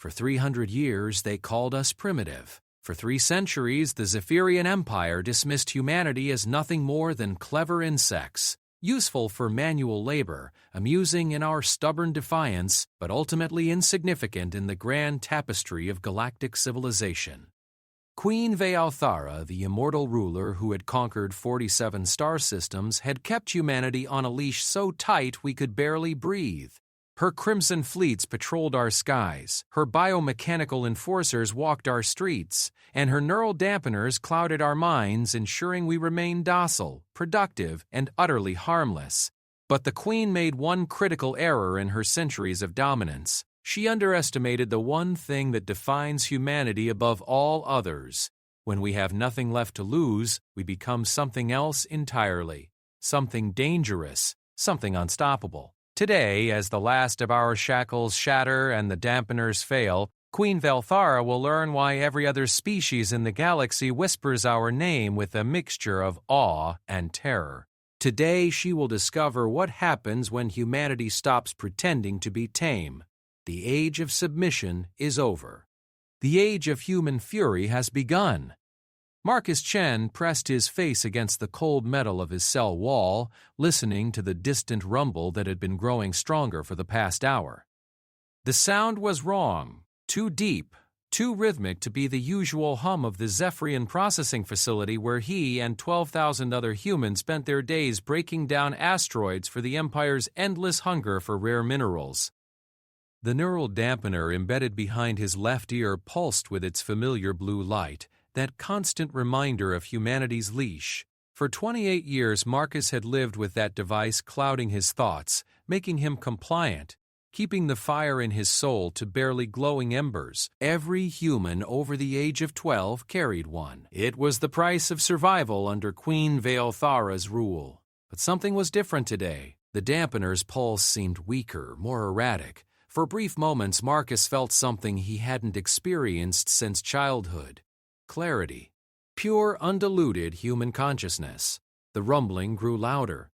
For 300 years, they called us primitive. For 3 centuries, the Zephyrian Empire dismissed humanity as nothing more than clever insects, useful for manual labor, amusing in our stubborn defiance, but ultimately insignificant in the grand tapestry of galactic civilization. Queen Vealthara, the immortal ruler who had conquered 47 star systems, had kept humanity on a leash so tight we could barely breathe. Her crimson fleets patrolled our skies, her biomechanical enforcers walked our streets, and her neural dampeners clouded our minds, ensuring we remained docile, productive, and utterly harmless. But the Queen made one critical error in her centuries of dominance. She underestimated the one thing that defines humanity above all others. When we have nothing left to lose, we become something else entirely. Something dangerous, something unstoppable. Today, as the last of our shackles shatter and the dampeners fail, Queen Vealthara will learn why every other species in the galaxy whispers our name with a mixture of awe and terror. Today, she will discover what happens when humanity stops pretending to be tame. The age of submission is over. The age of human fury has begun. Marcus Chen pressed his face against the cold metal of his cell wall, listening to the distant rumble that had been growing stronger for the past hour. The sound was wrong, too deep, too rhythmic to be the usual hum of the Zephyrian processing facility where he and 12,000 other humans spent their days breaking down asteroids for the Empire's endless hunger for rare minerals. The neural dampener embedded behind his left ear pulsed with its familiar blue light, that constant reminder of humanity's leash. For 28 years, Marcus had lived with that device clouding his thoughts, making him compliant, keeping the fire in his soul to barely glowing embers. Every human over the age of 12 carried one. It was the price of survival under Queen Vealthara's rule. But something was different today. The dampener's pulse seemed weaker, more erratic. For brief moments, Marcus felt something he hadn't experienced since childhood. Clarity. Pure, undiluted human consciousness. The rumbling grew louder.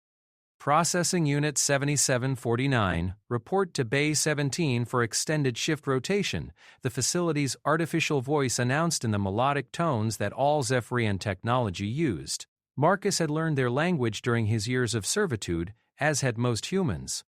Processing Unit 7749, report to Bay 17 for extended shift rotation, the facility's artificial voice announced in the melodic tones that all Zephyrian technology used. Marcus had learned their language during his years of servitude, as had most humans.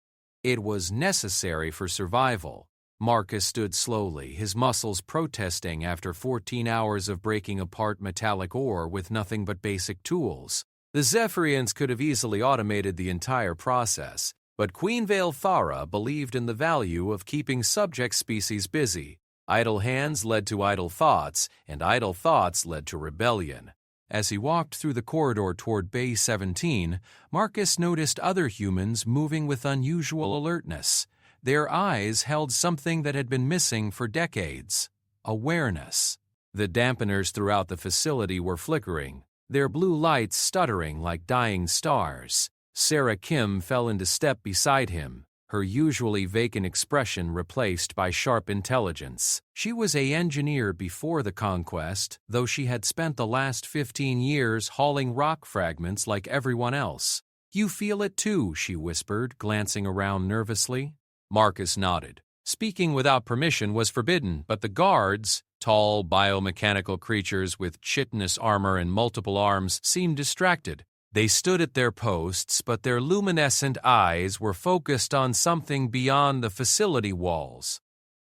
It was necessary for survival. Marcus stood slowly, his muscles protesting after 14 hours of breaking apart metallic ore with nothing but basic tools. The Zephyrians could have easily automated the entire process, but Queen Vealthara believed in the value of keeping subject species busy. Idle hands led to idle thoughts, and idle thoughts led to rebellion. As he walked through the corridor toward Bay 17, Marcus noticed other humans moving with unusual alertness. Their eyes held something that had been missing for decades: awareness. The dampeners throughout the facility were flickering, their blue lights stuttering like dying stars. Sarah Kim fell into step beside him, her usually vacant expression replaced by sharp intelligence. She was an engineer before the conquest, though she had spent the last 15 years hauling rock fragments like everyone else. "You feel it too," she whispered, glancing around nervously. Marcus nodded. Speaking without permission was forbidden, but the guards, tall biomechanical creatures with chitinous armor and multiple arms, seemed distracted. They stood at their posts, but their luminescent eyes were focused on something beyond the facility walls.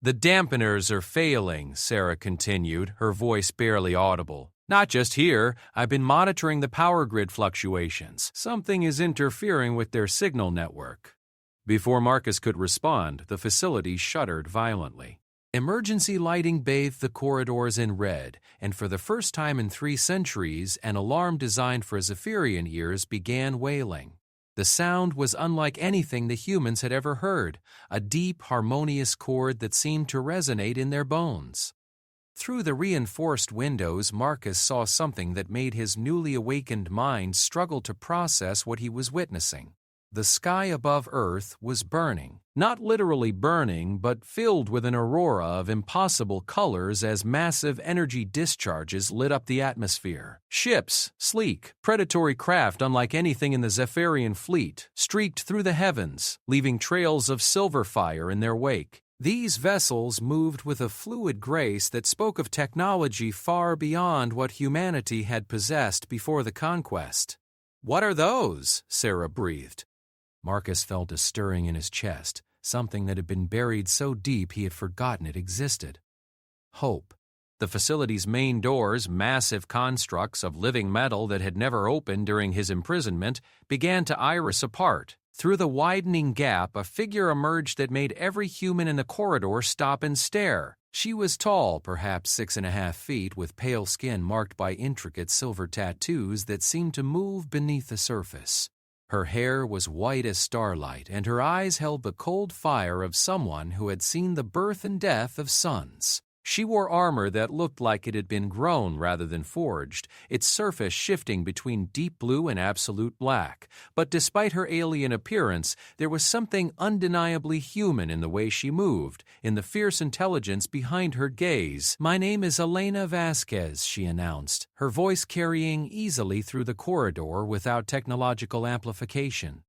"The dampeners are failing," Sarah continued, her voice barely audible. "Not just here. I've been monitoring the power grid fluctuations. Something is interfering with their signal network." Before Marcus could respond, the facility shuddered violently. Emergency lighting bathed the corridors in red, and for the first time in 3 centuries, an alarm designed for Zephyrian ears began wailing. The sound was unlike anything the humans had ever heard, a deep, harmonious chord that seemed to resonate in their bones. Through the reinforced windows, Marcus saw something that made his newly awakened mind struggle to process what he was witnessing. The sky above Earth was burning. Not literally burning, but filled with an aurora of impossible colors as massive energy discharges lit up the atmosphere. Ships, sleek, predatory craft unlike anything in the Zephyrian fleet, streaked through the heavens, leaving trails of silver fire in their wake. These vessels moved with a fluid grace that spoke of technology far beyond what humanity had possessed before the conquest. "What are those?" Sarah breathed. Marcus felt a stirring in his chest, something that had been buried so deep he had forgotten it existed. Hope. The facility's main doors, massive constructs of living metal that had never opened during his imprisonment, began to iris apart. Through the widening gap, a figure emerged that made every human in the corridor stop and stare. She was tall, perhaps 6.5 feet, with pale skin marked by intricate silver tattoos that seemed to move beneath the surface. Her hair was white as starlight, and her eyes held the cold fire of someone who had seen the birth and death of suns. She wore armor that looked like it had been grown rather than forged, its surface shifting between deep blue and absolute black. But despite her alien appearance, there was something undeniably human in the way she moved, in the fierce intelligence behind her gaze. "My name is Elena Vasquez," she announced, her voice carrying easily through the corridor without technological amplification.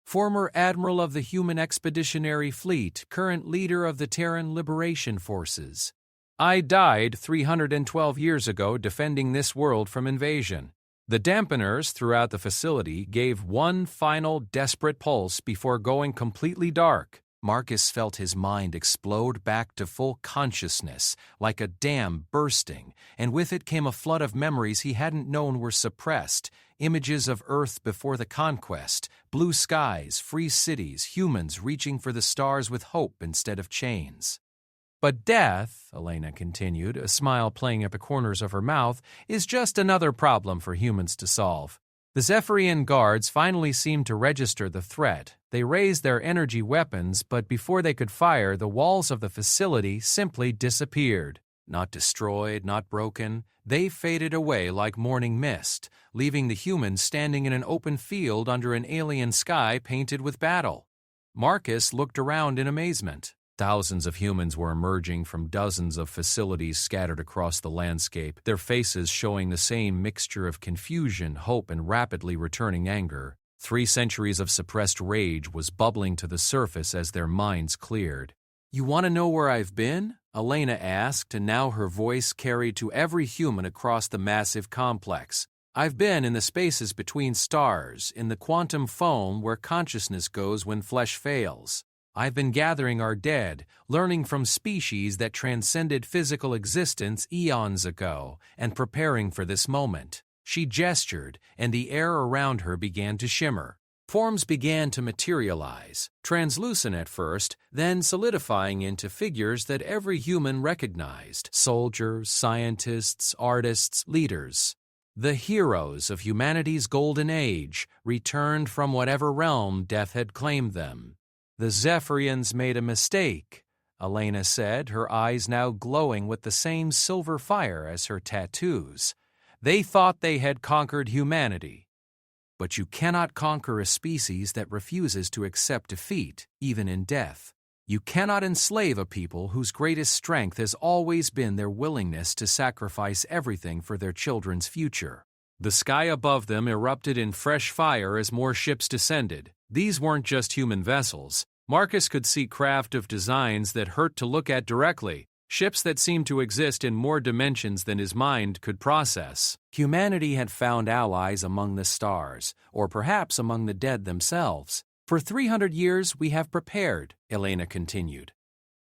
"Former Admiral of the Human Expeditionary Fleet, current leader of the Terran Liberation Forces. I died 312 years ago defending this world from invasion." The dampeners throughout the facility gave one final desperate pulse before going completely dark. Marcus felt his mind explode back to full consciousness, like a dam bursting, and with it came a flood of memories he hadn't known were suppressed. Images of Earth before the conquest, blue skies, free cities, humans reaching for the stars with hope instead of chains. "But death," Elena continued, a smile playing at the corners of her mouth, "is just another problem for humans to solve. The Zephyrian guards finally seemed to register the threat. They raised their energy weapons, but before they could fire, the walls of the facility simply disappeared. Not destroyed, not broken, they faded away like morning mist, leaving the humans standing in an open field under an alien sky painted with battle." Marcus looked around in amazement. Thousands of humans were emerging from dozens of facilities scattered across the landscape, their faces showing the same mixture of confusion, hope, and rapidly returning anger. 3 centuries of suppressed rage was bubbling to the surface as their minds cleared. "You want to know where I've been?" Elena asked, and now her voice carried to every human across the massive complex. "I've been in the spaces between stars, in the quantum foam where consciousness goes when flesh fails. I've been gathering our dead, learning from species that transcended physical existence eons ago, and preparing for this moment." She gestured, and the air around her began to shimmer. Forms began to materialize, translucent at first, then solidifying into figures that every human recognized: soldiers, scientists, artists, leaders. The heroes of humanity's golden age, returned from whatever realm death had claimed them. "The Zephyrians made a mistake," Elena said, her eyes now glowing with the same silver fire as her tattoos. "They thought they had conquered humanity. But you cannot conquer a species that refuses to accept defeat, even in death. You cannot enslave a people whose greatest strength has always been their willingness to sacrifice everything for their children's future." The sky above them erupted in fresh fire as more ships descended. These weren't just human vessels. Marcus could see craft of designs that hurt to look at directly, ships that seemed to exist in more dimensions than his mind could process. Humanity had found allies among the stars, or perhaps among the dead themselves. "For 300 years we have prepared," Elena continued.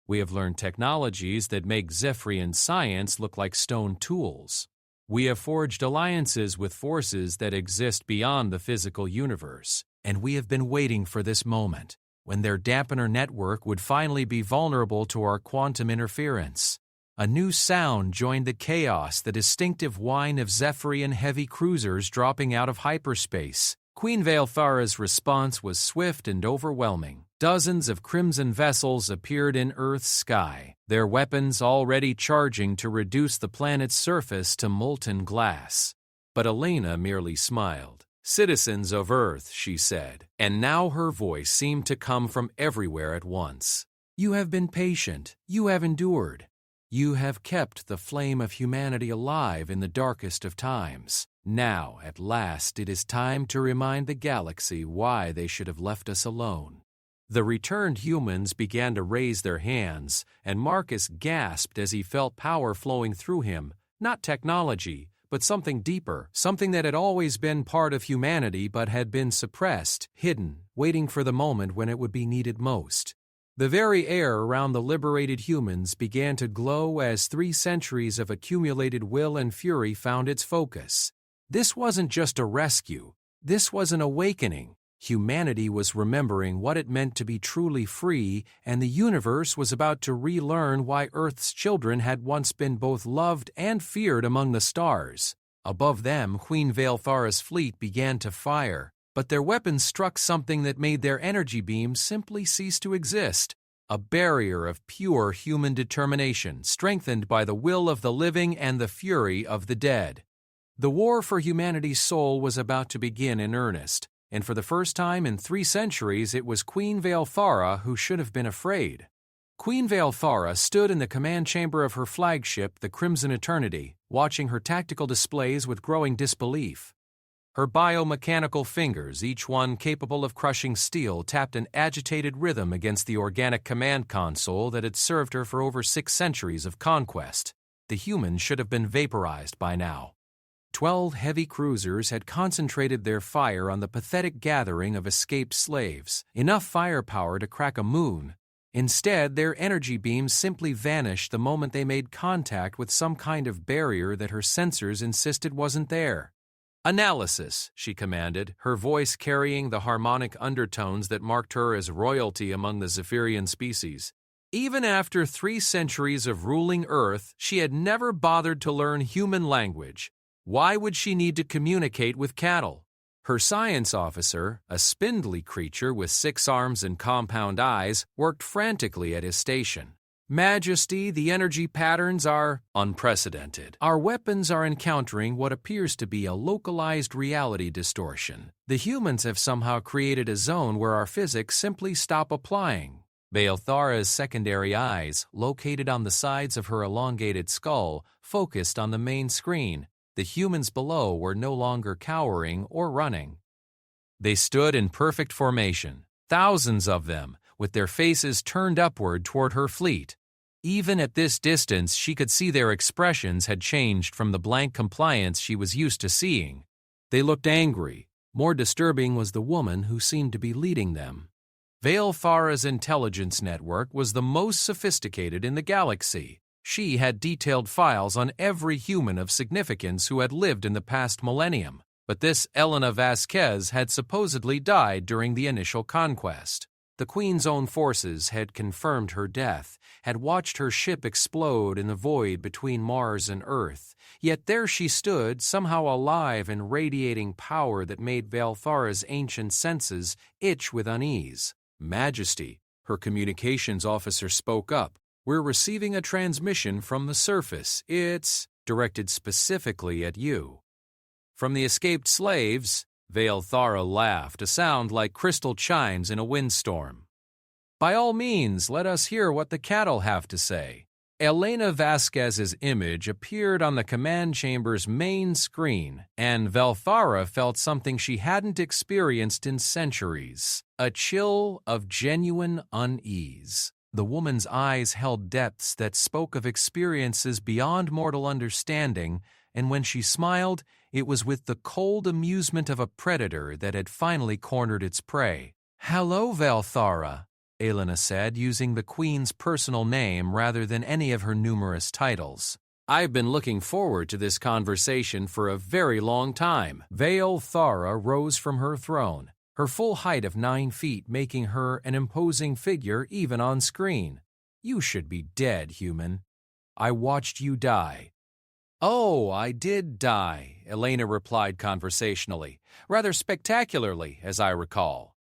"We have learned technologies that make Zephyrian science look like stone tools. We have forged alliances with forces that exist beyond the physical universe, and we have been waiting for this moment, when their dampener network would finally be vulnerable to our quantum interference." A new sound joined the chaos, the distinctive whine of Zephyrian heavy cruisers dropping out of hyperspace. Queen Valthara's response was swift and overwhelming. Dozens of crimson vessels appeared in Earth's sky, their weapons already charging to reduce the planet's surface to molten glass. But Elena merely smiled. "Citizens of Earth," she said, and now her voice seemed to come from everywhere at once. "You have been patient. You have endured. You have kept the flame of humanity alive in the darkest of times. Now, at last, it is time to remind the galaxy why they should have left us alone. The returned humans began to raise their hands, and Marcus gasped as he felt power flowing through him, not technology, but something deeper, something that had always been part of humanity but had been suppressed, hidden, waiting for the moment when it would be needed most. The very air around the liberated humans began to glow as 3 centuries of accumulated will and fury found its focus. This wasn't just a rescue. This was an awakening. Humanity was remembering what it meant to be truly free, and the universe was about to relearn why Earth's children had once been both loved and feared among the stars. Above them, Queen Valthara's fleet began to fire, but their weapons struck something that made their energy beams simply cease to exist. A barrier of pure human determination, strengthened by the will of the living and the fury of the dead. The war for humanity's soul was about to begin in earnest. And for the first time in 3 centuries, it was Queen Valthara who should have been afraid. Queen Valthara stood in the command chamber of her flagship, the Crimson Eternity, watching her tactical displays with growing disbelief. Her biomechanical fingers, each one capable of crushing steel, tapped an agitated rhythm against the organic command console that had served her for over 6 centuries of conquest. The humans should have been vaporized by now. 12 heavy cruisers had concentrated their fire on the pathetic gathering of escaped slaves, enough firepower to crack a moon. Instead, their energy beams simply vanished the moment they made contact with some kind of barrier that her sensors insisted wasn't there. "Analysis," she commanded, her voice carrying the harmonic undertones that marked her as royalty among the Zephyrian species. Even after 3 centuries of ruling Earth, she had never bothered to learn human language. Why would she need to communicate with cattle? Her science officer, a spindly creature with 6 arms and compound eyes, worked frantically at his station. "Majesty, the energy patterns are unprecedented. Our weapons are encountering what appears to be a localized reality distortion. The humans have somehow created a zone where our physics simply stop applying." Valthara's secondary eyes, located on the sides of her elongated skull, focused on the main screen. The humans below were no longer cowering or running. They stood in perfect formation, thousands of them, with their faces turned upward toward her fleet. Even at this distance, she could see their expressions had changed from the blank compliance she was used to seeing. They looked angry. More disturbing was the woman who seemed to be leading them. Valthara's intelligence network was the most sophisticated in the galaxy. She had detailed files on every human of significance who had lived in the past millennium, but this Elena Vasquez had supposedly died during the initial conquest. The Queen's own forces had confirmed her death, had watched her ship explode in the void between Mars and Earth, yet there she stood, somehow alive and radiating power that made Valthara's ancient senses itch with unease. "Majesty," her communications officer spoke up. "We're receiving a transmission from the surface. It's directed specifically at you." "From the escaped slaves?" Valthara laughed, a sound like crystal chimes in a windstorm. "By all means, let us hear what the cattle have to say." Elena Vasquez's image appeared on the command chamber's main screen, and Valthara felt something she hadn't experienced in centuries, a chill of genuine unease. The woman's eyes held depths that spoke of experiences beyond mortal understanding, and when she smiled, it was with the cold amusement of a predator that had finally cornered its prey. "Hello, Valthara," Elena said, using the Queen's personal name rather than any of her numerous titles. "I've been looking forward to this conversation for a very long time." Valthara rose from her throne, her full height of 9 feet making her an imposing figure even on screen. "You should be dead, human. I watched you die." "Oh, I did die," Elena replied conversationally, rather spectacularly, as I recall.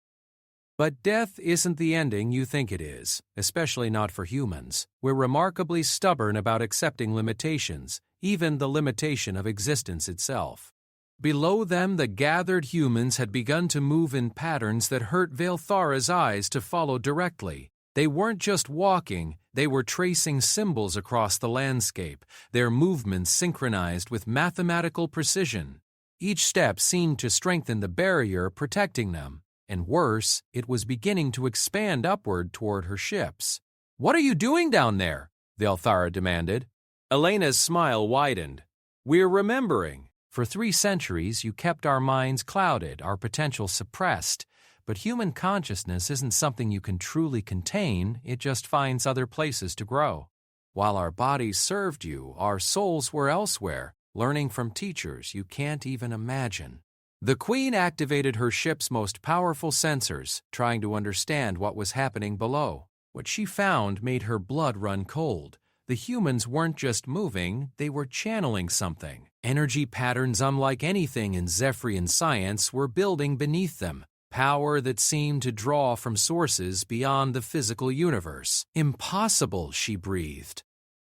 "But death isn't the ending you think it is, especially not for humans. We're remarkably stubborn about accepting limitations, even the limitation of existence itself." Below them, the gathered humans had begun to move in patterns that hurt Valthara's eyes to follow directly. They weren't just walking, they were tracing symbols across the landscape, their movements synchronized with mathematical precision. Each step seemed to strengthen the barrier protecting them. and worse, it was beginning to expand upward toward her ships. "What are you doing down there?" Velthara demanded. Elena's smile widened. "We're remembering. For 3 centuries, you kept our minds clouded, our potential suppressed. But human consciousness isn't something you can truly contain, it just finds other places to grow. While our bodies served you, our souls were elsewhere, learning from teachers you can't even imagine." The Queen activated her ship's most powerful sensors, trying to understand what was happening below. What she found made her blood run cold. The humans weren't just moving, they were channeling something. Energy patterns unlike anything in Zephyrian science were building beneath them. Power that seemed to draw from sources beyond the physical universe. "Impossible," she breathed.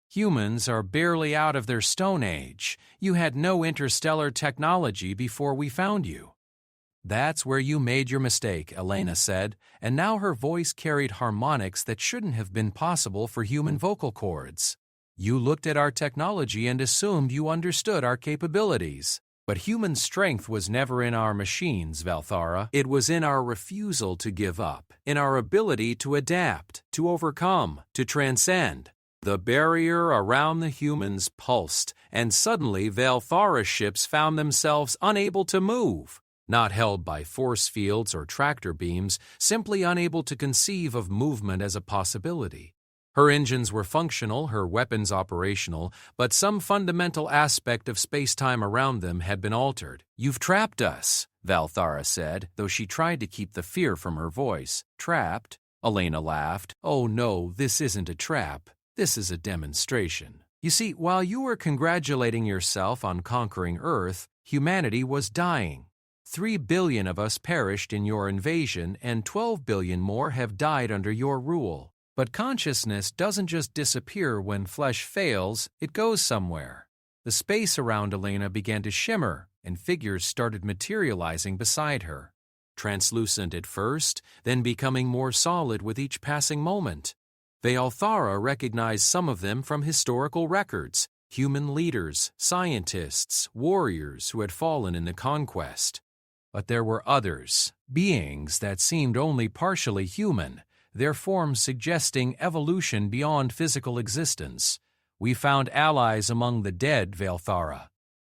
"Humans are barely out of their Stone Age. You had no interstellar technology before we found you." "That's where you made your mistake," Elena said, and now her voice carried harmonics that shouldn't have been possible for human vocal cords. "You looked at our technology and assumed you understood our capabilities. But human strength was never in our machines, Velthara. It was in our refusal to give up, in our ability to adapt, to overcome, to transcend." The barrier around the humans pulsed, and suddenly Velthara's ships found themselves unable to move. Not held by force fields or tractor beams, simply unable to conceive of movement as a possibility. Her engines were functional, her weapons operational, but some fundamental aspect of space-time around them had been altered. "You've trapped us," Velthara said, though she tried to keep the fear from her voice. "Trapped?" Elena laughed. "Oh no, this isn't a trap. This is a demonstration. You see, while you were congratulating yourself on conquering Earth, humanity was dying. 3 billion of us perished in your invasion, and 12 billion more have died under your rule. But consciousness doesn't just disappear when flesh fails, it goes somewhere." The space around Elena began to shimmer, and figures started materializing beside her. Translucent at first, then becoming more solid with each passing moment. Velthara recognized some of them from historical records, human leaders, scientists, warriors who had fallen in the conquest. But there were others, beings that seemed only partially human, their forms suggesting evolution beyond physical existence. "We found allies among the dead, Velthara.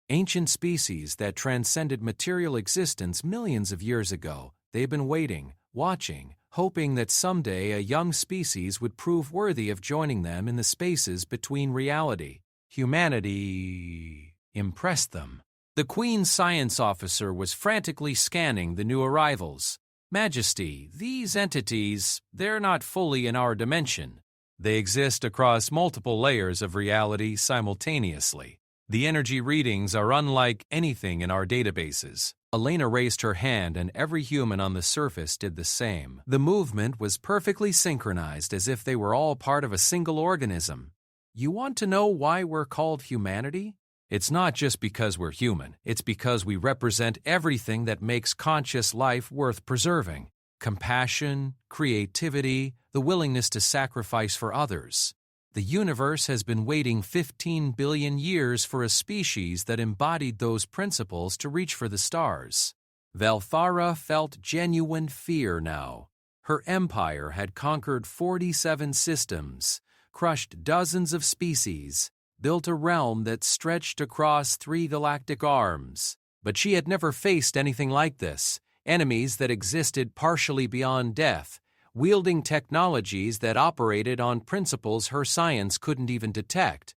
Ancient species that transcended material existence millions of years ago. They've been waiting, watching, hoping that someday a young species would prove worthy of joining them in the spaces between reality. Humanity impressed them." The Queen's science officer was frantically scanning the new arrivals. "Majesty, these entities, they're not fully in our dimension. They exist across multiple layers of reality simultaneously. The energy readings are unlike anything in our databases." Elena raised her hand, and every human on the surface did the same. The movement was perfectly synchronized, as if they were all part of a single organism. "You want to know why we're called humanity? It's not just because we're human. It's because we represent everything that makes conscious life worth preserving. Compassion, creativity, the willingness to sacrifice for others. The universe has been waiting 15 billion years for a species that embodied those principles to reach for the stars." Velthara felt genuine fear now. Her empire had conquered 47 systems, crushed dozens of species, built a realm that stretched across 3 galactic arms. But she had never faced anything like this, enemies that existed partially beyond death, wielding technologies that operated on principles her science couldn't even detect.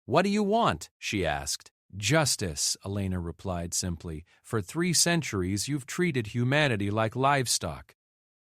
"What do you want?" she asked. "Justice," Elena replied simply. "For 3 centuries you've treated humanity like livestock.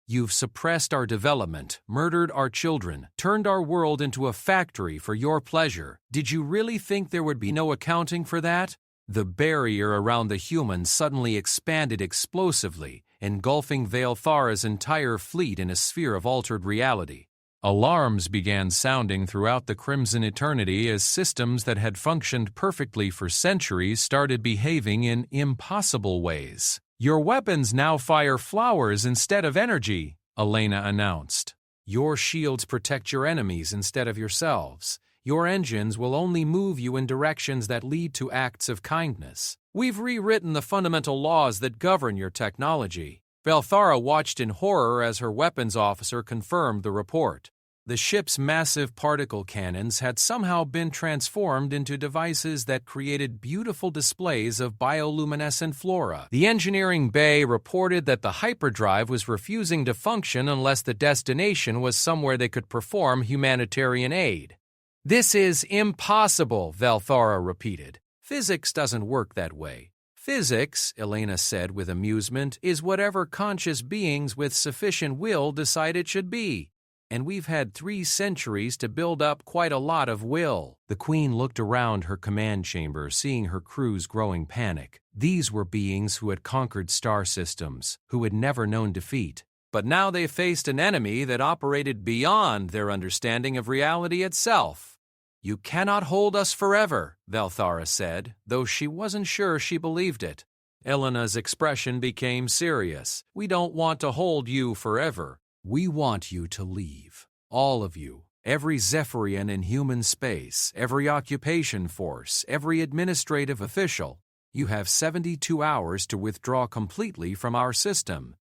You've suppressed our development, murdered our children, turned our world into a factory for your pleasure. Did you really think there would be no accounting for that?" The barrier around the humans suddenly expanded explosively, engulfing Velthara's entire fleet in a sphere of altered reality. Alarms began sounding throughout the Crimson Eternity as systems that had functioned perfectly for centuries started behaving in impossible ways. "Your weapons now fire flowers instead of energy," Elena announced. "Your shields protect your enemies instead of yourselves. Your engines will only move you in directions that lead to acts of kindness. We've rewritten the fundamental laws that govern your technology." Velthara watched in horror as her weapons officer confirmed the report. The ship's massive particle cannons had somehow been transformed into devices that created beautiful displays of bioluminescent flora. The engineering bay reported that the hyperdrive was refusing to function unless the destination was somewhere they could perform humanitarian aid. "This is impossible," Velthara repeated. "Physics doesn't work that way." "Physics," Elena said with amusement, "is whatever conscious beings with sufficient will decide it should be. And we've had 3 centuries to build up quite a lot of will." The Queen looked around her command chamber, seeing her crew's growing panic. These were beings who had conquered star systems, who had never known defeat. But now they faced an enemy that operated beyond their understanding of reality itself. "You cannot hold us forever," Velthara said, though she wasn't sure she believed it. Elena's expression became serious. "We don't want to hold you forever. We want you to leave. All of you. Every Zephyrian in human space, every occupation force, every administrative official. You have 72 hours to withdraw completely from our system.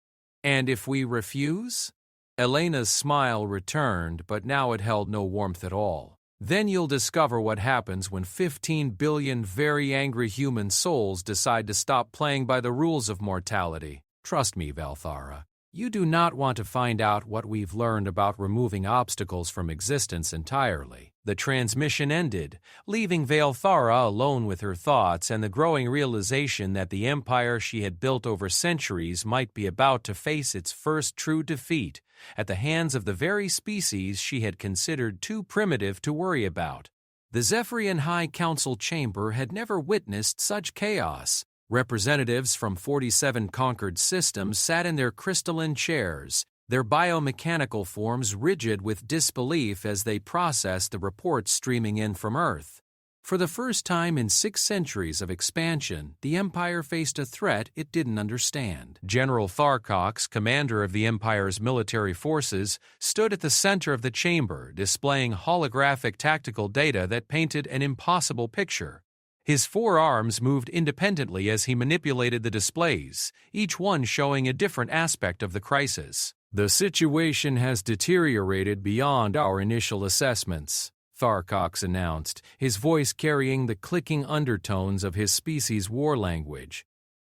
And if we refuse?" Elena's smile returned, but now it held no warmth at all. "Then you'll discover what happens when 15 billion very angry human souls decide to stop playing by the rules of mortality. Trust me, Velthara. You do not want to find out what we've learned about removing obstacles from existence entirely." The transmission ended, leaving Velthara alone with her thoughts and the growing realization that the empire she had built over centuries might be about to face its first true defeat at the hands of the very species she had considered too primitive to worry about. The Zephyrian High Council chamber had never witnessed such chaos. Representatives from 47 conquered systems sat in their crystalline chairs, their biomechanical forms rigid with disbelief as they processed the reports streaming in from Earth. For the first time in 6 centuries of expansion, the Empire faced a threat it didn't understand. General Tharcox, commander of the Empire's military forces, stood at the center of the chamber, displaying holographic tactical data that painted an impossible picture. His 4 arms moved independently as he manipulated the displays, each one showing a different aspect of the crisis. "The situation has deteriorated beyond our initial assessments," Tharcox announced, his voice carrying the clicking undertones of his species' war language.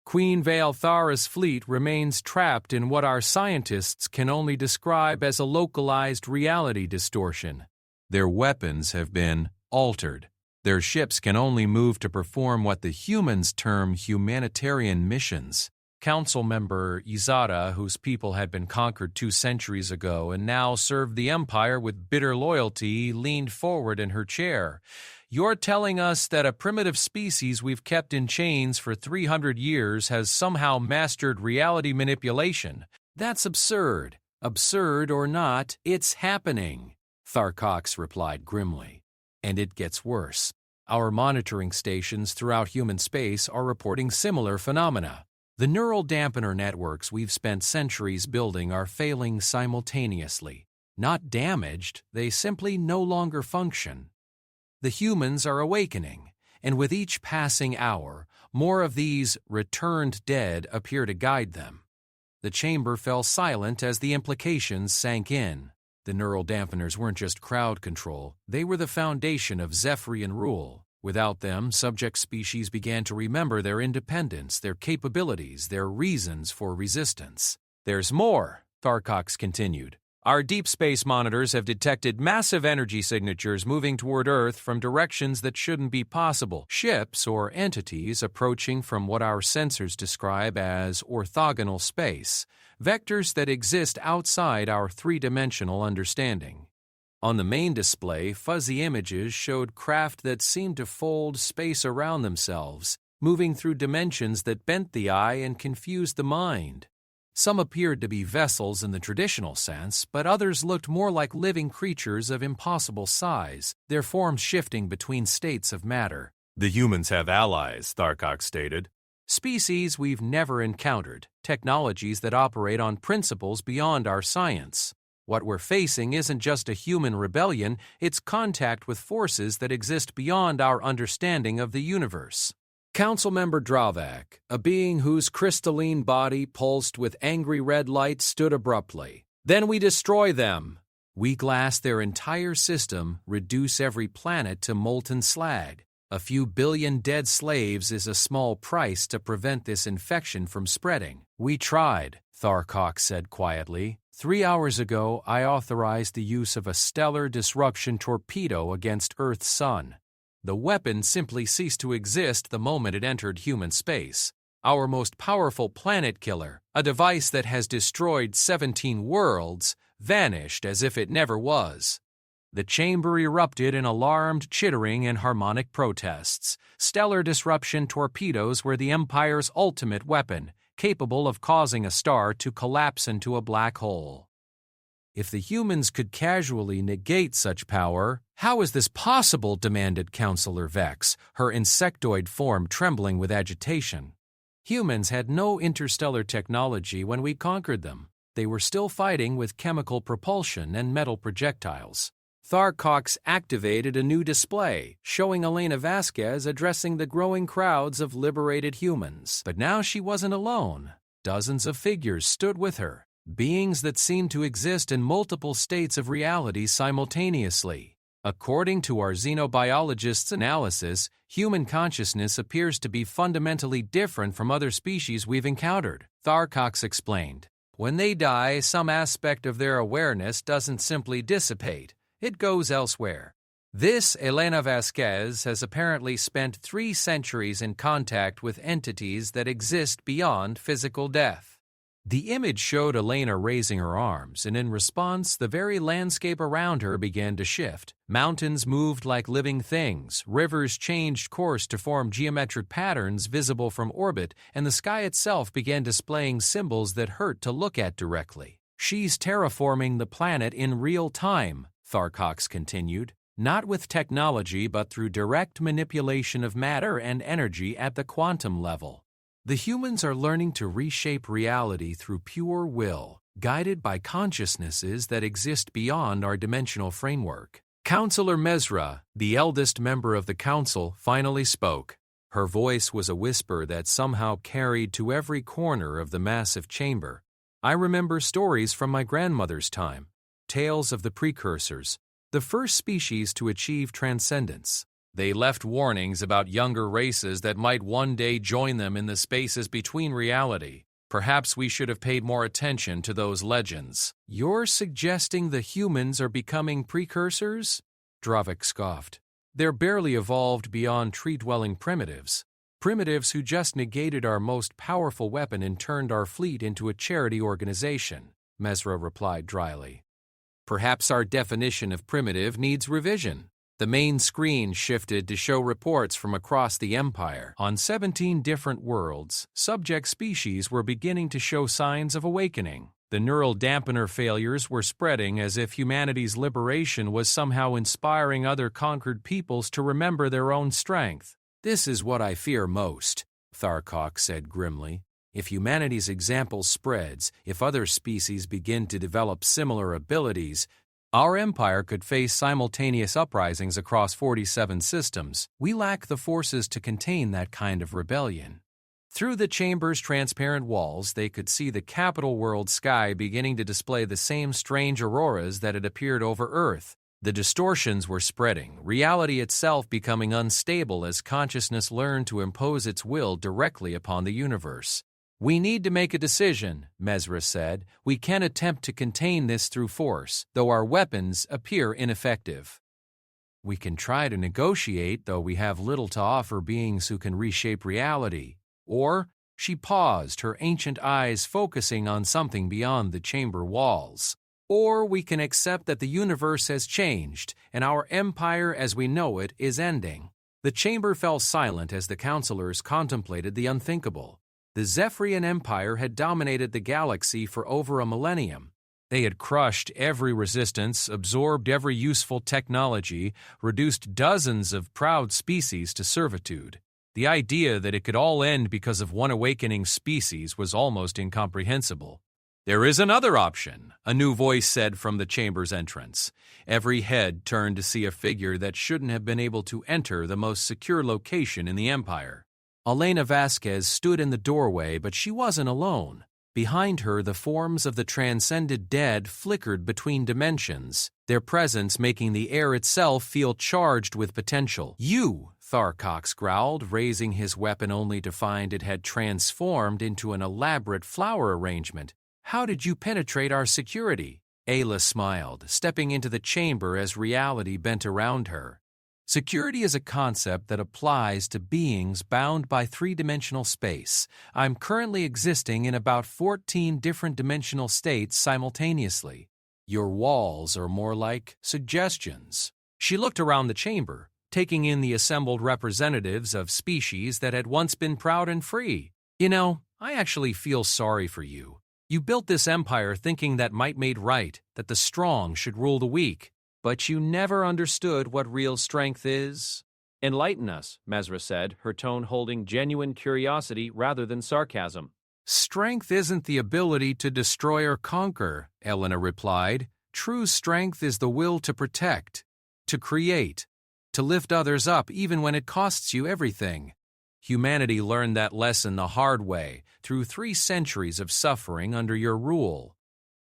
"Queen Velthara's fleet remains trapped in what our scientists can only describe as a localized reality distortion. Their weapons have been altered. Their ships can only move to perform what the humans term humanitarian missions." Council member Izada, whose people had been conquered 2 centuries ago and now served the Empire with bitter loyalty, leaned forward in her chair. "You're telling us that a primitive species we've kept in chains for 300 years has somehow mastered reality manipulation? That's absurd. Absurd or not, it's happening," Tharcox replied grimly. "And it gets worse. Our monitoring stations throughout human space are reporting similar phenomena. The neural dampener networks we've spent centuries building are failing simultaneously. Not damaged, they simply no longer function. The humans are awakening, and with each passing hour, more of these returned dead appear to guide them." The chamber fell silent as the implications sank in. The neural dampeners weren't just crowd control, they were the foundation of Zephyrian rule. Without them, subject species began to remember their independence, their capabilities, their reasons for resistance. "There's more," Tharcox continued. "Our deep space monitors have detected massive energy signatures moving toward Earth from directions that shouldn't be possible. Ships or entities approaching from what our sensors describe as orthogonal space, vectors that exist outside our 3-dimensional understanding." On the main display, fuzzy images showed craft that seemed to fold space around themselves, moving through dimensions that bent the eye and confused the mind. Some appeared to be vessels in the traditional sense, but others looked more like living creatures of impossible size, their forms shifting between states of matter. "The humans have allies," Tharcox stated. "Species we've never encountered, technologies that operate on principles beyond our science. What we're facing isn't just a human rebellion, it's contact with forces that exist beyond our understanding of the universe." Council member Dravak, a being whose crystalline body pulsed with angry red light, stood abruptly. Then we destroy them. We glass their entire system, reduce every planet to molten slag. A few billion dead slaves is a small price to prevent this infection from spreading. We tried, Tharkok said quietly. 3 hours ago, I authorized the use of a stellar disruption torpedo against Earth's sun. The weapon simply ceased to exist the moment it entered human space. Our most powerful planet killer, a device that has destroyed 17 worlds, vanished as if it never was. The chamber erupted in alarmed chittering and harmonic protests. Stellar disruption torpedoes were the Empire's ultimate weapon, capable of causing a star to collapse into a black hole. If the humans could casually negate such power, how is this possible? Demanded Counselor Vex, her insectoid form trembling with agitation. Humans had no interstellar technology when we conquered them. They were still fighting with chemical propulsion and metal projectiles. Tharkox activated a new display, showing Elena Vasquez addressing the growing crowds of liberated humans. But now she wasn't alone. Dozens of figures stood with her, beings that seemed to exist in multiple states of reality simultaneously. According to our xenobiologist's analysis, human consciousness appears to be fundamentally different from other species we've encountered, Tharkox explained. When they die, some aspect of their awareness doesn't simply dissipate. It goes elsewhere. This Elena Vasquez has apparently spent 3 centuries in contact with entities that exist beyond physical death. The image showed Elena raising her arms, and in response, the very landscape around her began to shift. Mountains moved like living things, rivers changed course to form geometric patterns visible from orbit, and the sky itself began displaying symbols that hurt to look at directly. She's terraforming the planet in real time, Tharkox continued, not with technology but through direct manipulation of matter and energy at the quantum level. The humans are learning to reshape reality through pure will, guided by consciousnesses that exist beyond our dimensional framework. Counselor Mesra, the eldest member of the council, finally spoke. Her voice was a whisper that somehow carried to every corner of the massive chamber. I remember stories from my grandmother's time, tales of the precursors, the first species to achieve transcendence. They left warnings about younger races that might one day join them in the spaces between reality. Perhaps we should have paid more attention to those legends. You're suggesting the humans are becoming precursors? Dravik scoffed. They're barely evolved beyond tree-dwelling primitives. Primitives who just negated our most powerful weapon and turned our fleet into a charity organization, Mesra replied dryly. Perhaps our definition of primitive needs revision. The main screen shifted to show reports from across the Empire. On 17 different worlds, subject species were beginning to show signs of awakening. The neural dampener failures were spreading as if humanity's liberation was somehow inspiring other conquered peoples to remember their own strength. This is what I fear most, Tharkok said grimly. If humanity's example spreads, if other species begin to develop similar abilities, our empire could face simultaneous uprisings across 47 systems. We lack the forces to contain that kind of rebellion. Through the chamber's transparent walls, they could see the capital world sky beginning to display the same strange auroras that had appeared over Earth. The distortions were spreading, reality itself becoming unstable as consciousness learned to impose its will directly upon the universe. We need to make a decision, Mesra said. We can attempt to contain this through force, though our weapons appear ineffective. We can try to negotiate, though we have little to offer beings who can reshape reality. Or, she paused, her ancient eyes focusing on something beyond the chamber walls. Or we can accept that the universe has changed, and our empire as we know it is ending. The chamber fell silent as the counselors contemplated the unthinkable. The Zephyrian Empire had dominated the galaxy for over a millennium. They had crushed every resistance, absorbed every useful technology, reduced dozens of proud species to servitude. The idea that it could all end because of one awakening species was almost incomprehensible. There is another option, a new voice said from the chamber's entrance. Every head turned to see a figure that shouldn't have been able to enter the most secure location in the Empire. Elena Vasquez stood in the doorway, but she wasn't alone. Behind her, the forms of the transcended dead flickered between dimensions, their presence making the air itself feel charged with potential. "You!" Tharcox growled, raising his weapon only to find it had transformed into an elaborate flower arrangement. "How did you penetrate our security?" Ayla smiled, stepping into the chamber as reality bent around her. Security is a concept that applies to beings bound by three-dimensional space. I'm currently existing in about 14 different dimensional states simultaneously. Your walls are more like suggestions. She looked around the chamber, taking in the assembled representatives of species that had once been proud and free. "You know, I actually feel sorry for you. You built this empire thinking that might made right, that the strong should rule the weak. But you never understood what real strength is." "Enlighten us," Mesra said, her tone holding genuine curiosity rather than sarcasm. "Strength isn't the ability to destroy or conquer," Elena replied. "True strength is the will to protect, to create, to lift others up even when it costs you everything. Humanity learned that lesson the hard way, through 3 centuries of suffering under your rule."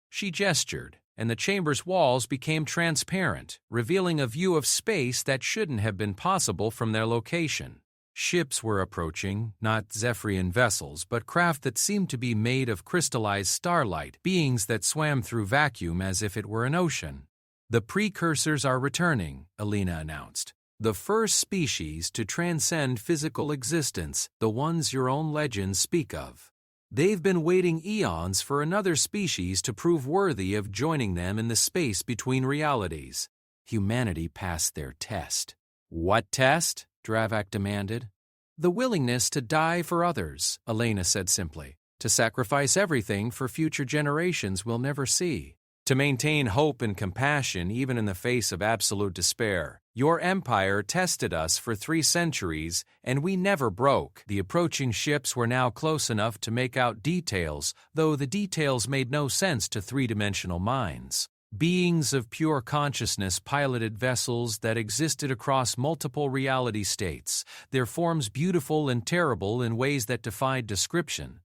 She gestured, and the chamber's walls became transparent, revealing a view of space that shouldn't have been possible from their location. Ships were approaching, not Zephyrian vessels, but craft that seemed to be made of crystallized starlight, beings that swam through vacuum as if it were an ocean. "The precursors are returning," Elena announced. "The first species to transcend physical existence, the ones your own legends speak of. They've been waiting eons for another species to prove worthy of joining them in the space between realities." Humanity passed their test. "What test?" Dravak demanded. "The willingness to die for others," Elena said simply. "To sacrifice everything for future generations we'll never see. To maintain hope and compassion even in the face of absolute despair. Your empire tested us for 3 centuries, and we never broke." The approaching ships were now close enough to make out details, though the details made no sense to three-dimensional minds. Beings of pure consciousness piloted vessels that existed across multiple reality states, their forms beautiful and terrible in ways that defied description.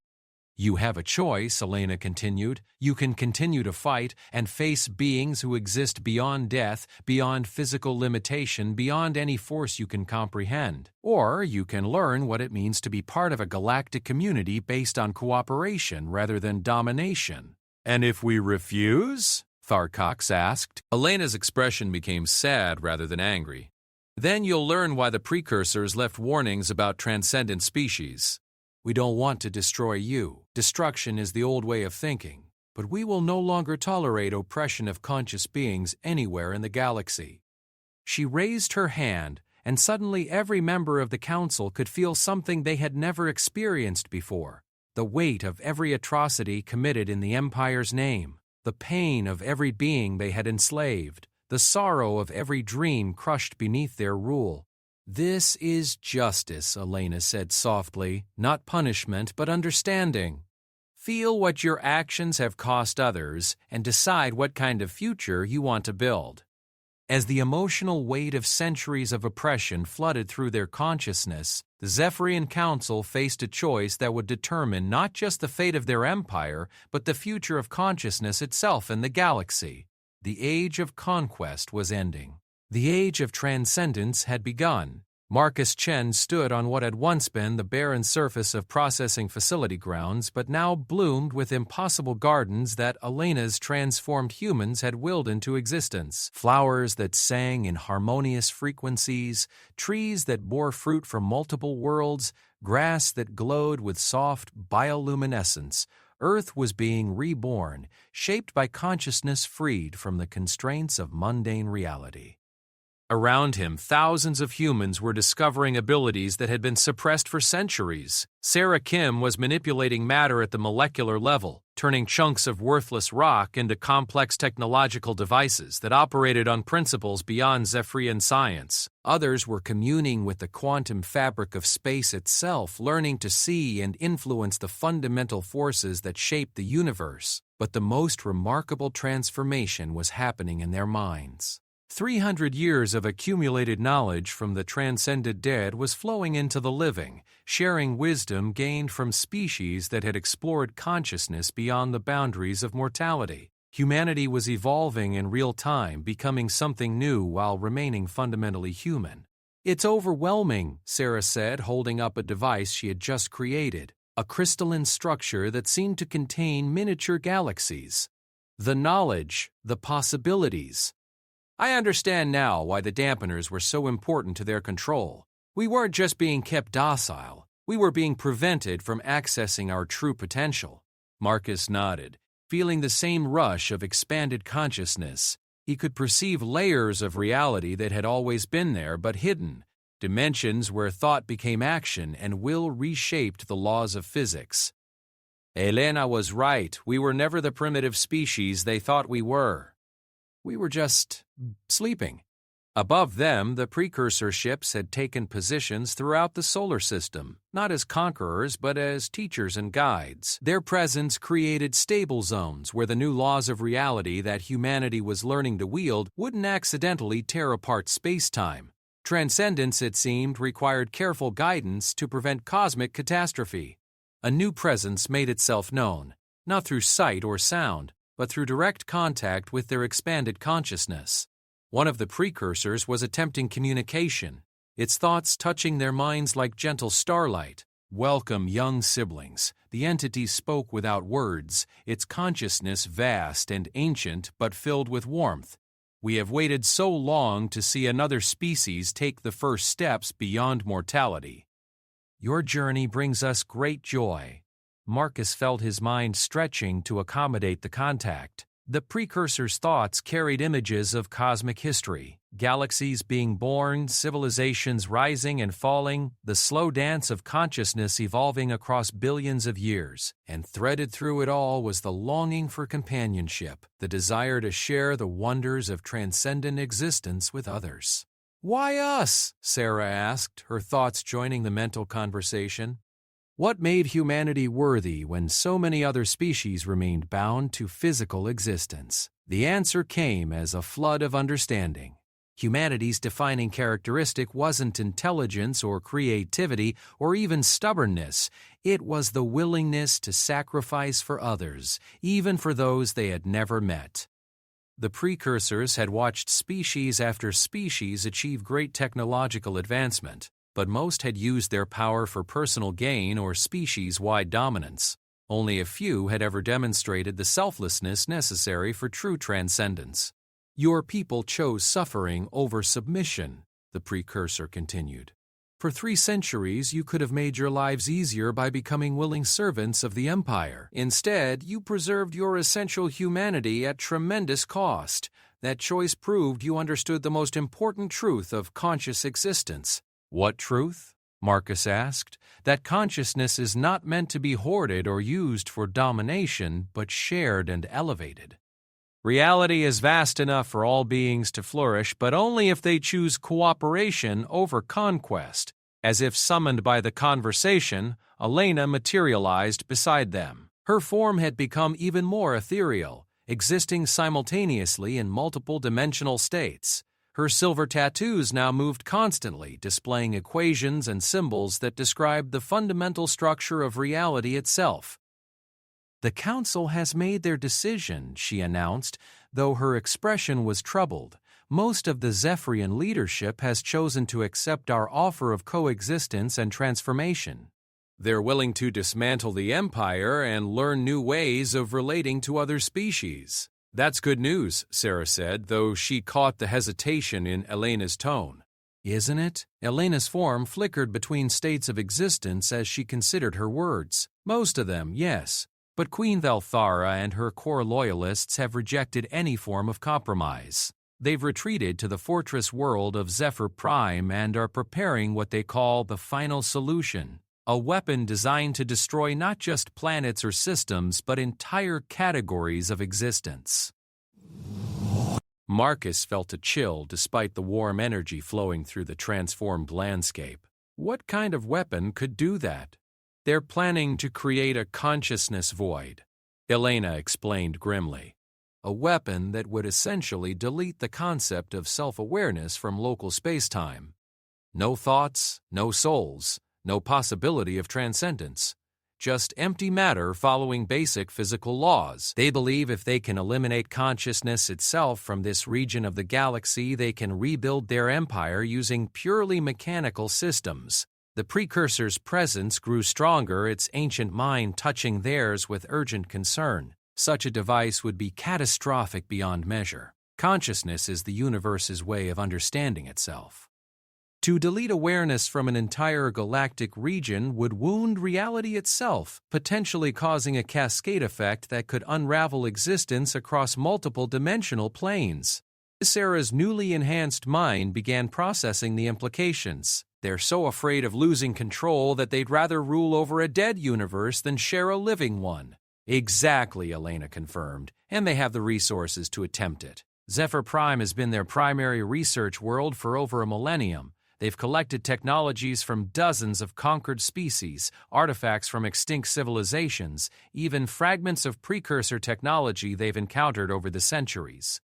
"You have a choice," Elena continued. "You can continue to fight and face beings who exist beyond death, beyond physical limitation, beyond any force you can comprehend. Or you can learn what it means to be part of a galactic community based on cooperation rather than domination." "And if we refuse?" Tharcox asked. Elena's expression became sad rather than angry. "Then you'll learn why the precursors left warnings about transcendent species. We don't want to destroy you. Destruction is the old way of thinking. But we will no longer tolerate oppression of conscious beings anywhere in the galaxy." She raised her hand, and suddenly every member of the council could feel something they had never experienced before. The weight of every atrocity committed in the Empire's name, the pain of every being they had enslaved, the sorrow of every dream crushed beneath their rule. "This is justice," Elena said softly, "not punishment, but understanding. Feel what your actions have cost others and decide what kind of future you want to build." As the emotional weight of centuries of oppression flooded through their consciousness, the Zephyrian Council faced a choice that would determine not just the fate of their empire, but the future of consciousness itself in the galaxy. The age of conquest was ending. The age of transcendence had begun. Marcus Chen stood on what had once been the barren surface of processing facility grounds, but now bloomed with impossible gardens that Elena's transformed humans had willed into existence. Flowers that sang in harmonious frequencies, trees that bore fruit from multiple worlds, grass that glowed with soft bioluminescence. Earth was being reborn, shaped by consciousness freed from the constraints of mundane reality. Around him, thousands of humans were discovering abilities that had been suppressed for centuries. Sarah Kim was manipulating matter at the molecular level, turning chunks of worthless rock into complex technological devices that operated on principles beyond Zephyrian science. Others were communing with the quantum fabric of space itself, learning to see and influence the fundamental forces that shape the universe. But the most remarkable transformation was happening in their minds. 300 years of accumulated knowledge from the transcended dead was flowing into the living, sharing wisdom gained from species that had explored consciousness beyond the boundaries of mortality. Humanity was evolving in real time, becoming something new while remaining fundamentally human. "It's overwhelming," Sarah said, holding up a device she had just created, a crystalline structure that seemed to contain miniature galaxies. "The knowledge, the possibilities. I understand now why the dampeners were so important to their control. We weren't just being kept docile, we were being prevented from accessing our true potential." Marcus nodded, feeling the same rush of expanded consciousness. He could perceive layers of reality that had always been there but hidden, dimensions where thought became action and will reshaped the laws of physics. Elena was right, we were never the primitive species they thought we were. We were just sleeping. Above them, the precursor ships had taken positions throughout the solar system, not as conquerors but as teachers and guides. Their presence created stable zones where the new laws of reality that humanity was learning to wield wouldn't accidentally tear apart space-time. Transcendence, it seemed, required careful guidance to prevent cosmic catastrophe. A new presence made itself known, not through sight or sound, but through direct contact with their expanded consciousness. One of the precursors was attempting communication, its thoughts touching their minds like gentle starlight. "Welcome, young siblings." The entity spoke without words, its consciousness vast and ancient but filled with warmth. "We have waited so long to see another species take the first steps beyond mortality. Your journey brings us great joy." Marcus felt his mind stretching to accommodate the contact. The precursor's thoughts carried images of cosmic history, galaxies being born, civilizations rising and falling, the slow dance of consciousness evolving across billions of years. And threaded through it all was the longing for companionship, the desire to share the wonders of transcendent existence with others. "Why us?" Sarah asked, her thoughts joining the mental conversation. What made humanity worthy when so many other species remained bound to physical existence? The answer came as a flood of understanding. Humanity's defining characteristic wasn't intelligence or creativity or even stubbornness. It was the willingness to sacrifice for others, even for those they had never met. The precursors had watched species after species achieve great technological advancement, but most had used their power for personal gain or species-wide dominance. Only a few had ever demonstrated the selflessness necessary for true transcendence. "Your people chose suffering over submission," the precursor continued. "For 3 centuries, you could have made your lives easier by becoming willing servants of the Empire. Instead, you preserved your essential humanity at tremendous cost. That choice proved you understood the most important truth of conscious existence." "What truth?" Marcus asked. "That consciousness is not meant to be hoarded or used for domination, but shared and elevated. Reality is vast enough for all beings to flourish, but only if they choose cooperation over conquest." As if summoned by the conversation, Elena materialized beside them. Her form had become even more ethereal, existing simultaneously in multiple dimensional states. Her silver tattoos now moved constantly, displaying equations and symbols that described the fundamental structure of reality itself. "The Council has made their decision," she announced, though her expression was troubled. "Most of the Zephyrian leadership has chosen to accept our offer of coexistence and transformation. They're willing to dismantle the Empire and learn new ways of relating to other species." "That's good news," Sarah said, though she caught the hesitation in Elena's tone. "Isn't it?" Elena's form flickered between states of existence as she considered her words. "Most of them, yes. But Queen Thalthara and her core loyalists have rejected any form of compromise. They've retreated to the fortress world of HFY Prime and are preparing what they call the final solution. A weapon designed to destroy not just planets or systems, but entire categories of existence." Marcus felt a chill despite the warm energy flowing through the transformed landscape. What kind of weapon could do that? "They're planning to create a consciousness void," Elena explained grimly. a weapon that would essentially delete the concept of self-awareness from local space-time. No thoughts, no souls, no possibility of transcendence. Just empty matter following basic physical laws. They believe if they can eliminate consciousness itself from this region of the galaxy, they can rebuild their empire using purely mechanical systems. The precursor's presence grew stronger, its ancient mind touching theirs with urgent concern. Such a device would be catastrophic beyond measure. Consciousness is the universe's way of understanding itself. To delete awareness from an entire galactic region would wound reality itself, potentially causing a cascade effect that could unravel existence across multiple dimensional planes. Sarah's newly enhanced mind began processing the implications. They're so afraid of losing control that they'd rather rule over a dead universe than share a living one. Exactly, Elena confirmed, and they have the resources to attempt it. HFY Prime has been their primary research world for over a millennium. They've collected technologies from dozens of conquered species, artifacts from extinct civilizations, even fragments of precursor technology they've encountered over the centuries.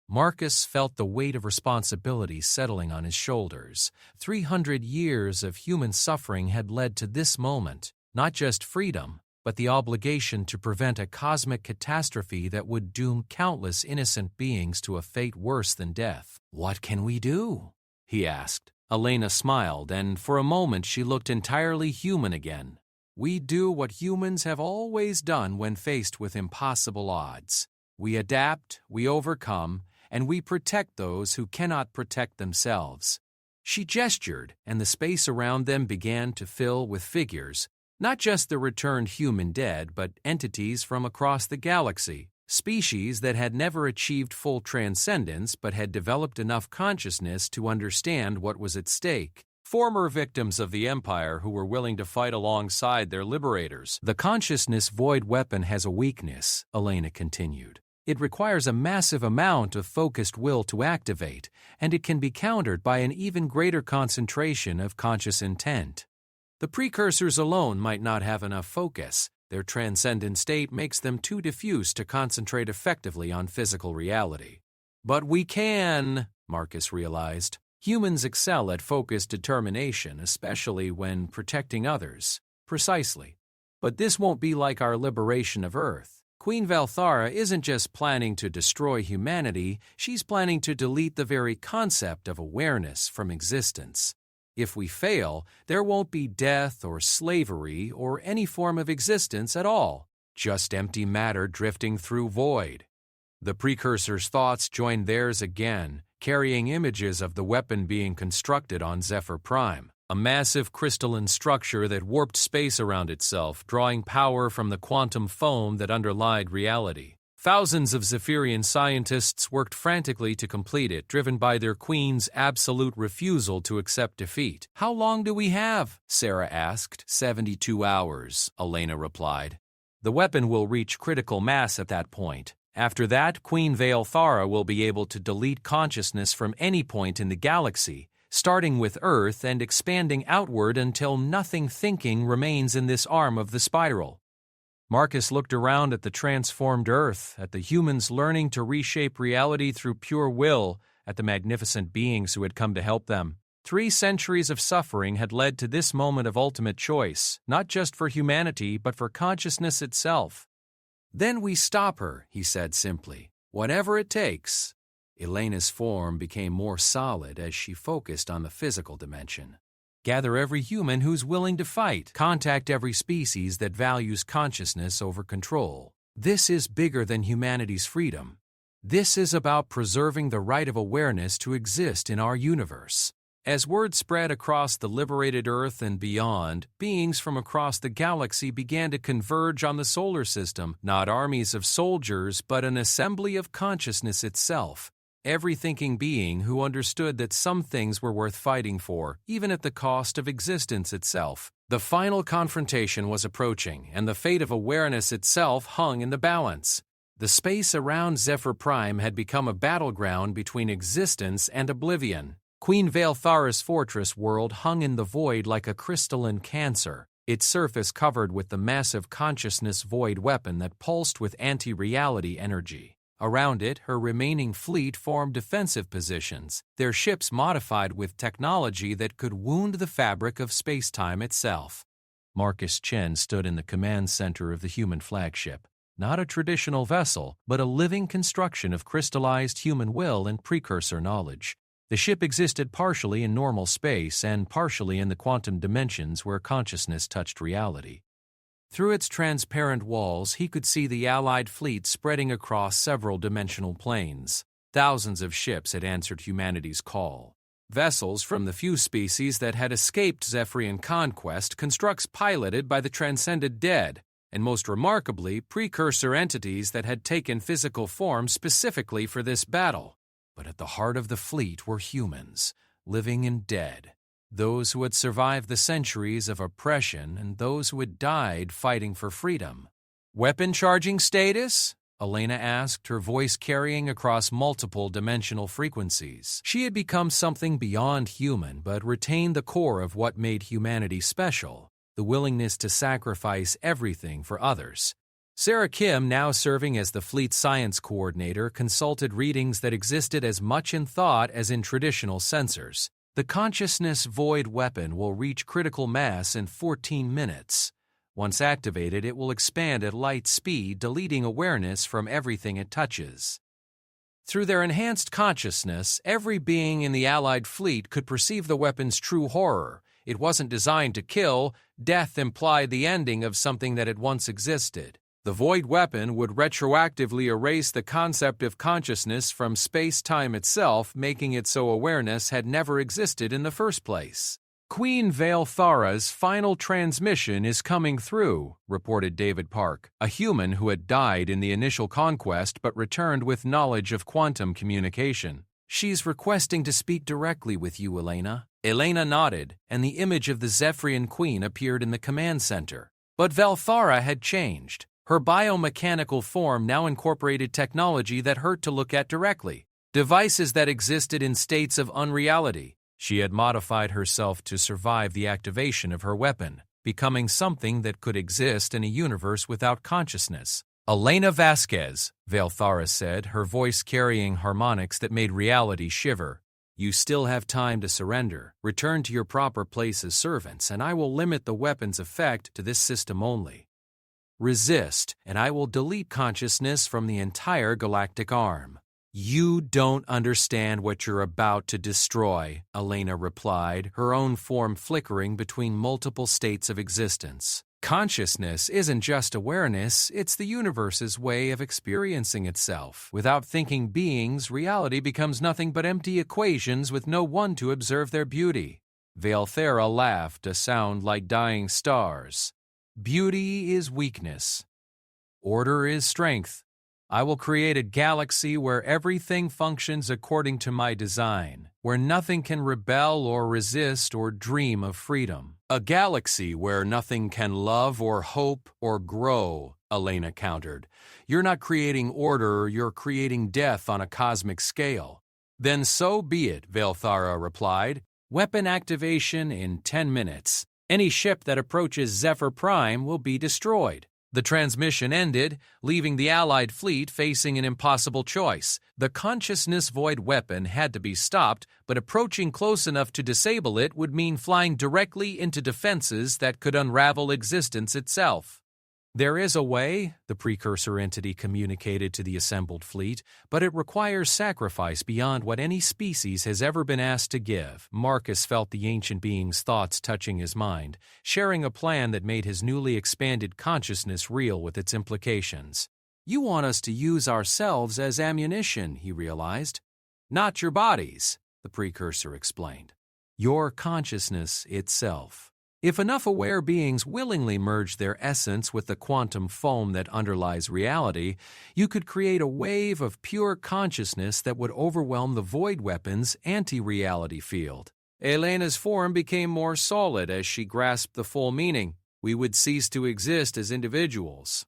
Marcus felt the weight of responsibility settling on his shoulders. 300 years of human suffering had led to this moment, not just freedom, but the obligation to prevent a cosmic catastrophe that would doom countless innocent beings to a fate worse than death. "What can we do?" he asked. Elena smiled, and for a moment she looked entirely human again. "We do what humans have always done when faced with impossible odds. We adapt, we overcome, and we protect those who cannot protect themselves." She gestured, and the space around them began to fill with figures, not just the returned human dead, but entities from across the galaxy. Species that had never achieved full transcendence but had developed enough consciousness to understand what was at stake. Former victims of the Empire who were willing to fight alongside their liberators. "The consciousness void weapon has a weakness," Elena continued. "It requires a massive amount of focused will to activate, and it can be countered by an even greater concentration of conscious intent. The precursors alone might not have enough focus. Their transcendent state makes them too diffuse to concentrate effectively on physical reality. But we can, Marcus realized. Humans excel at focused determination, especially when protecting others. Precisely. But this won't be like our liberation of Earth. Queen Valthara isn't just planning to destroy humanity, she's planning to delete the very concept of awareness from existence. If we fail, there won't be death or slavery or any form of existence at all, just empty matter drifting through void. The precursor's thoughts joined theirs again, carrying images of the weapon being constructed on HFY Prime, a massive crystalline structure that warped space around itself, drawing power from the quantum foam that underlied reality. Thousands of Zephyrian scientists worked frantically to complete it, driven by their queen's absolute refusal to accept defeat. "How long do we have?" Sarah asked. 72 hours, Elena replied. "The weapon will reach critical mass at that point. After that, Queen Valthara will be able to delete consciousness from any point in the galaxy, starting with Earth and expanding outward until nothing thinking remains in this arm of the spiral." Marcus looked around at the transformed Earth, at the humans learning to reshape reality through pure will, at the magnificent beings who had come to help them. 3 centuries of suffering had led to this moment of ultimate choice, not just for humanity, but for consciousness itself. "Then we stop her," he said simply. "Whatever it takes." Elena's form became more solid as she focused on the physical dimension. "Gather every human who's willing to fight. Contact every species that values consciousness over control. This is bigger than humanity's freedom. This is about preserving the right of awareness to exist in our universe." As word spread across the liberated Earth and beyond, beings from across the galaxy began to converge on the solar system, not armies of soldiers, but an assembly of consciousness itself. Every thinking being who understood that some things were worth fighting for, even at the cost of existence itself. The final confrontation was approaching, and the fate of awareness itself hung in the balance. The space around HFY Prime had become a battleground between existence and oblivion. Queen Valthara's fortress world hung in the void like a crystalline cancer, its surface covered with the massive consciousness void weapon that pulsed with anti-reality energy. Around it, her remaining fleet formed defensive positions, their ships modified with technology that could wound the fabric of space-time itself. Marcus Chen stood in the command center of the human flagship, not a traditional vessel, but a living construction of crystallized human will and precursor knowledge. The ship existed partially in normal space and partially in the quantum dimensions where consciousness touched reality. Through its transparent walls, he could see the Allied fleet spreading across several dimensional planes. Thousands of ships had answered humanity's call. Vessels from the few species that had escaped Zephyrian conquest, constructs piloted by the transcended dead, and most remarkably, precursor entities that had taken physical form specifically for this battle. But at the heart of the fleet were humans, living and dead. Those who had survived the centuries of oppression and those who had died fighting for freedom. "Weapon charging status?" Elena asked, her voice carrying across multiple dimensional frequencies. She had become something beyond human, but retained the core of what made humanity special, the willingness to sacrifice everything for others. Sarah Kim, now serving as the fleet science coordinator, consulted readings that existed as much in thought as in traditional sensors. The consciousness void weapon will reach critical mass in 14 minutes. Once activated, it will expand at light speed, deleting awareness from everything it touches. Through their enhanced consciousness, every being in the Allied fleet could perceive the weapon's true horror. It wasn't designed to kill. Death implied the ending of something that had once existed. The void weapon would retroactively erase the concept of consciousness from space-time itself, making it so awareness had never existed in the first place. "Queen Valthara's final transmission is coming through," reported David Park, a human who had died in the initial conquest but returned with knowledge of quantum communication. "She's requesting to speak directly with you, Elena." Elena nodded, and the image of the Zephyrian Queen appeared in the command center. But Valthara had changed. Her biomechanical form now incorporated technology that hurt to look at directly, devices that existed in states of unreality. She had modified herself to survive the activation of her weapon, becoming something that could exist in a universe without consciousness. "Elena Vasquez," Valthara said, her voice carrying harmonics that made reality shiver. "You still have time to surrender. Return to your proper place as servants, and I will limit the weapon's effect to this system only. Resist, and I will delete consciousness from the entire galactic arm." "You don't understand what you're about to destroy," Elena replied, her own form flickering between multiple states of existence. "Consciousness isn't just awareness, it's the universe's way of experiencing itself. Without thinking beings, reality becomes nothing but empty equations with no one to observe their beauty." Valthara laughed, a sound like dying stars. "Beauty is weakness. Order is strength. I will create a galaxy where everything functions according to my design, where nothing can rebel or resist or dream of freedom. A galaxy where nothing can love or hope or grow," Elena countered. "You're not creating order, you're creating death on a cosmic scale." "Then so be it," Valthara replied. "Weapon activation in 10 minutes. Any ship that approaches Zephyr Prime will be destroyed." The transmission ended, leaving the Allied fleet facing an impossible choice. The consciousness void weapon had to be stopped, but approaching close enough to disable it would mean flying directly into defenses that could unravel existence itself. "There is a way," the precursor entity communicated to the assembled fleet, "but it requires sacrifice beyond what any species has ever been asked to give." Marcus felt the ancient being's thoughts touching his mind, sharing a plan that made his newly expanded consciousness real with its implications. "You want us to use ourselves as ammunition," he realized. "Not your bodies," the precursor explained. "Your consciousness itself. If enough aware beings willingly merge their essence with the quantum foam that underlies reality, you could create a wave of pure consciousness that would overwhelm the void weapon's anti-reality field." Elena's form became more solid as she grasped the full meaning. "We would cease to exist as individuals.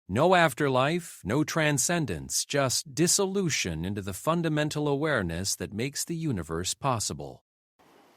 No afterlife, no transcendence, just dissolution into the fundamental awareness that makes the universe possible."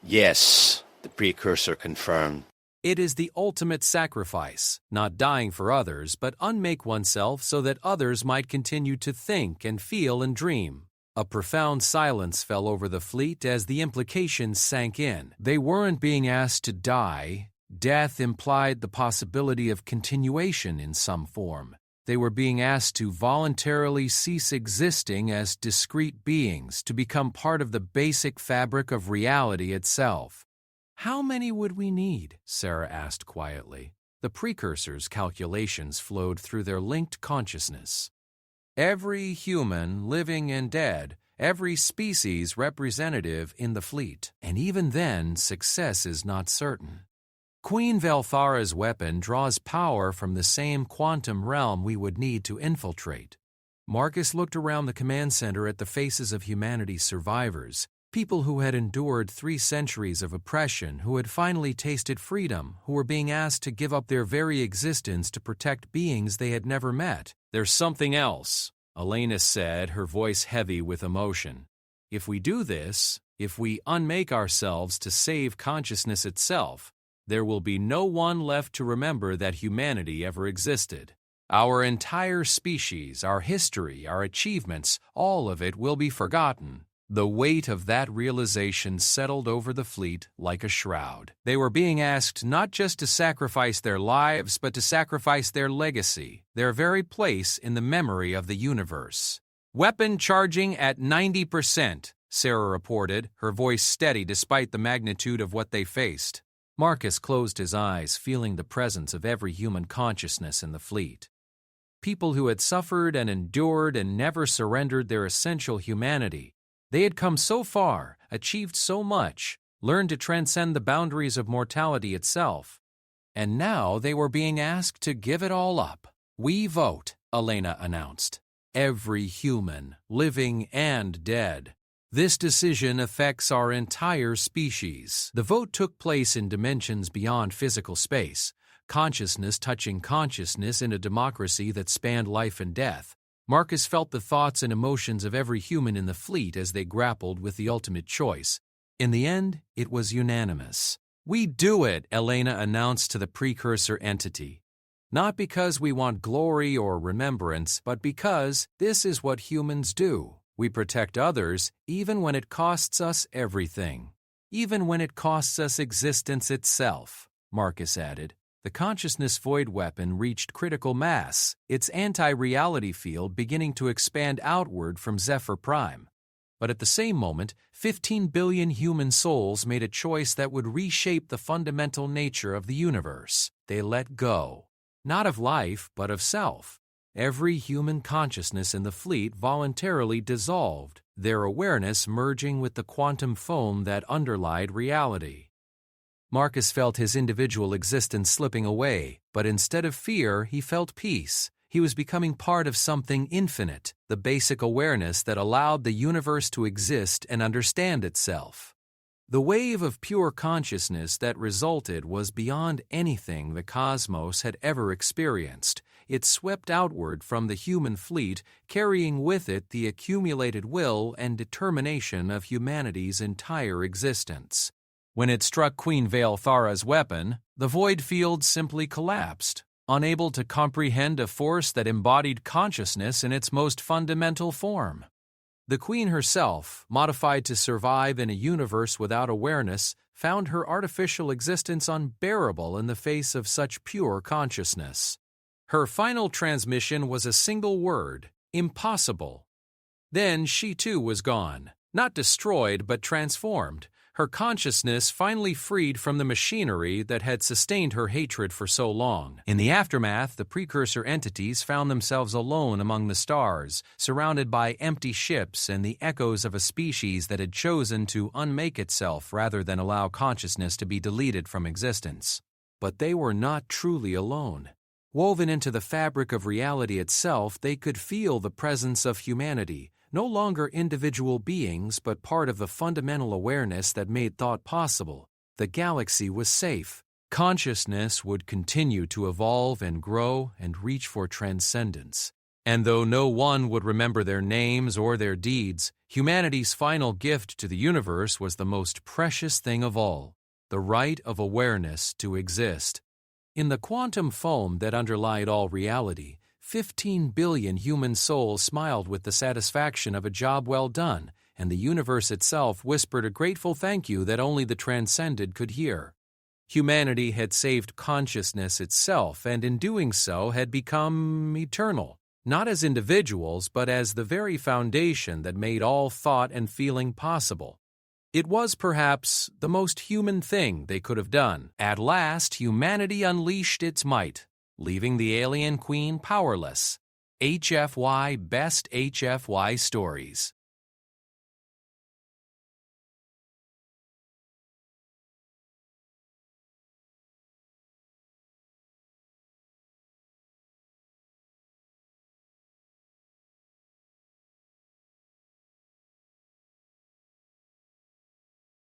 "Yes," the precursor confirmed. It is the ultimate sacrifice, not dying for others, but unmake oneself so that others might continue to think and feel and dream. A profound silence fell over the fleet as the implications sank in. They weren't being asked to die. Death implied the possibility of continuation in some form. They were being asked to voluntarily cease existing as discrete beings, to become part of the basic fabric of reality itself. "How many would we need?" Sarah asked quietly. The precursor's calculations flowed through their linked consciousness. Every human, living and dead, every species representative in the fleet. And even then, success is not certain. Queen Velthara's weapon draws power from the same quantum realm we would need to infiltrate. Marcus looked around the command center at the faces of humanity's survivors, people who had endured 3 centuries of oppression, who had finally tasted freedom, who were being asked to give up their very existence to protect beings they had never met. "There's something else," Elena said, her voice heavy with emotion. "If we do this, if we unmake ourselves to save consciousness itself, there will be no one left to remember that humanity ever existed. Our entire species, our history, our achievements, all of it will be forgotten." The weight of that realization settled over the fleet like a shroud. They were being asked not just to sacrifice their lives, but to sacrifice their legacy, their very place in the memory of the universe. "Weapon charging at 90%, Sarah reported, her voice steady despite the magnitude of what they faced. Marcus closed his eyes, feeling the presence of every human consciousness in the fleet. People who had suffered and endured and never surrendered their essential humanity. They had come so far, achieved so much, learned to transcend the boundaries of mortality itself. And now they were being asked to give it all up. "We vote," Elena announced. "Every human, living and dead. This decision affects our entire species." The vote took place in dimensions beyond physical space, consciousness touching consciousness in a democracy that spanned life and death. Marcus felt the thoughts and emotions of every human in the fleet as they grappled with the ultimate choice. In the end, it was unanimous. "We do it," Elena announced to the precursor entity. "Not because we want glory or remembrance, but because this is what humans do. We protect others even when it costs us everything. Even when it costs us existence itself," Marcus added. The consciousness void weapon reached critical mass, its anti-reality field beginning to expand outward from HFY Prime. But at the same moment, 15 billion human souls made a choice that would reshape the fundamental nature of the universe. They let go, not of life, but of self. Every human consciousness in the fleet voluntarily dissolved, their awareness merging with the quantum foam that underlied reality. Marcus felt his individual existence slipping away, but instead of fear, he felt peace. He was becoming part of something infinite, the basic awareness that allowed the universe to exist and understand itself. The wave of pure consciousness that resulted was beyond anything the cosmos had ever experienced. It swept outward from the human fleet, carrying with it the accumulated will and determination of humanity's entire existence. When it struck Queen Velthara's weapon, the void field simply collapsed, unable to comprehend a force that embodied consciousness in its most fundamental form. The Queen herself, modified to survive in a universe without awareness, found her artificial existence unbearable in the face of such pure consciousness. Her final transmission was a single word: impossible. Then she too was gone, not destroyed but transformed, her consciousness finally freed from the machinery that had sustained her hatred for so long. In the aftermath, the precursor entities found themselves alone among the stars, surrounded by empty ships and the echoes of a species that had chosen to unmake itself rather than allow consciousness to be deleted from existence. But they were not truly alone. Woven into the fabric of reality itself, they could feel the presence of humanity, no longer individual beings but part of the fundamental awareness that made thought possible. The galaxy was safe. Consciousness would continue to evolve and grow and reach for transcendence. And though no one would remember their names or their deeds, humanity's final gift to the universe was the most precious thing of all: the right of awareness to exist. In the quantum foam that underlied all reality, 15 billion human souls smiled with the satisfaction of a job well done, and the universe itself whispered a grateful thank you that only the transcended could hear. Humanity had saved consciousness itself, and in doing so had become eternal, not as individuals, but as the very foundation that made all thought and feeling possible. It was perhaps the most human thing they could have done. At last, humanity unleashed its might, leaving the alien queen powerless. HFY Best HFY Stories.